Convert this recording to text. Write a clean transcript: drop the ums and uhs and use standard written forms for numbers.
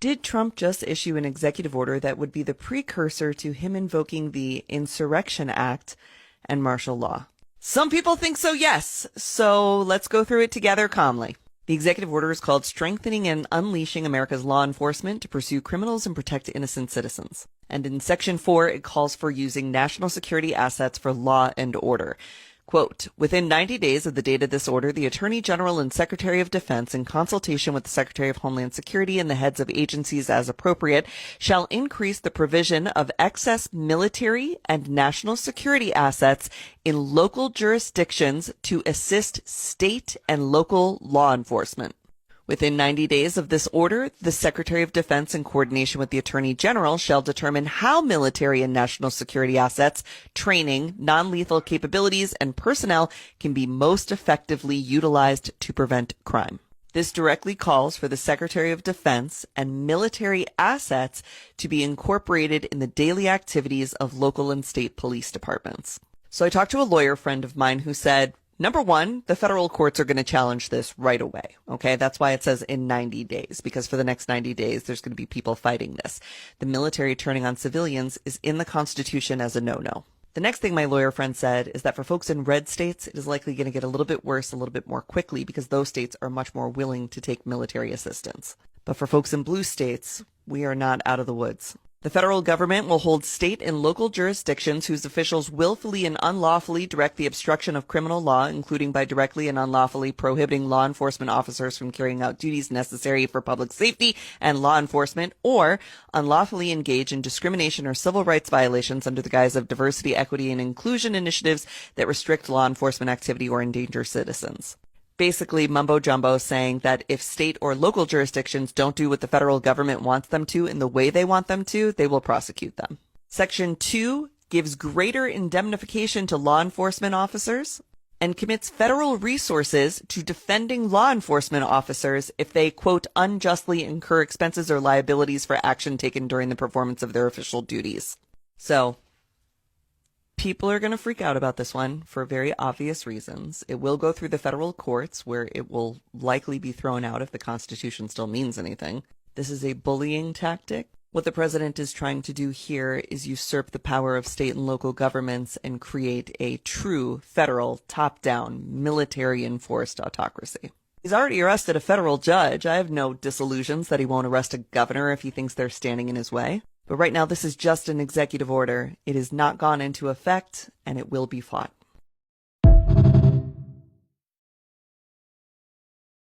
Did Trump just issue an executive order that would be the precursor to him invoking the Insurrection Act and martial law? Some people think so, yes. So let's go through it together calmly. The executive order is called Strengthening and Unleashing America's Law Enforcement to Pursue Criminals and Protect Innocent Citizens. And in Section 4, it calls for using national security assets for law and order. Quote, within 90 days of the date of this order, the Attorney General and Secretary of Defense, in consultation with the Secretary of Homeland Security and the heads of agencies as appropriate, shall increase the provision of excess military and national security assets in local jurisdictions to assist state and local law enforcement. Within 90 days of this order, the Secretary of Defense, in coordination with the Attorney General, shall determine how military and national security assets, training, non-lethal capabilities, and personnel can be most effectively utilized to prevent crime. This directly calls for the Secretary of Defense and military assets to be incorporated in the daily activities of local and state police departments. So I talked to a lawyer friend of mine who said, number one, the federal courts are going to challenge this right away. Okay, that's why it says in 90 days, because for the next 90 days, there's going to be people fighting this. The military turning on civilians is in the Constitution as a no-no. The next thing my lawyer friend said is that for folks in red states, it is likely going to get a little bit worse a little bit more quickly because those states are much more willing to take military assistance. But for folks in blue states, we are not out of the woods. The federal government will hold state and local jurisdictions whose officials willfully and unlawfully direct the obstruction of criminal law, including by directly and unlawfully prohibiting law enforcement officers from carrying out duties necessary for public safety and law enforcement, or unlawfully engage in discrimination or civil rights violations under the guise of diversity, equity, and inclusion initiatives that restrict law enforcement activity or endanger citizens. Basically mumbo jumbo saying that if state or local jurisdictions don't do what the federal government wants them to in the way they want them to, they will prosecute them. Section 2 gives greater indemnification to law enforcement officers and commits federal resources to defending law enforcement officers if they, quote, unjustly incur expenses or liabilities for action taken during the performance of their official duties. So, people are going to freak out about this one for very obvious reasons. It will go through the federal courts where it will likely be thrown out if the Constitution still means anything. This is a bullying tactic. What the president is trying to do here is usurp the power of state and local governments and create a true federal, top-down, military-enforced autocracy. He's already arrested a federal judge. I have no disillusions that he won't arrest a governor if he thinks they're standing in his way. But right now, this is just an executive order. It has not gone into effect, and it will be fought.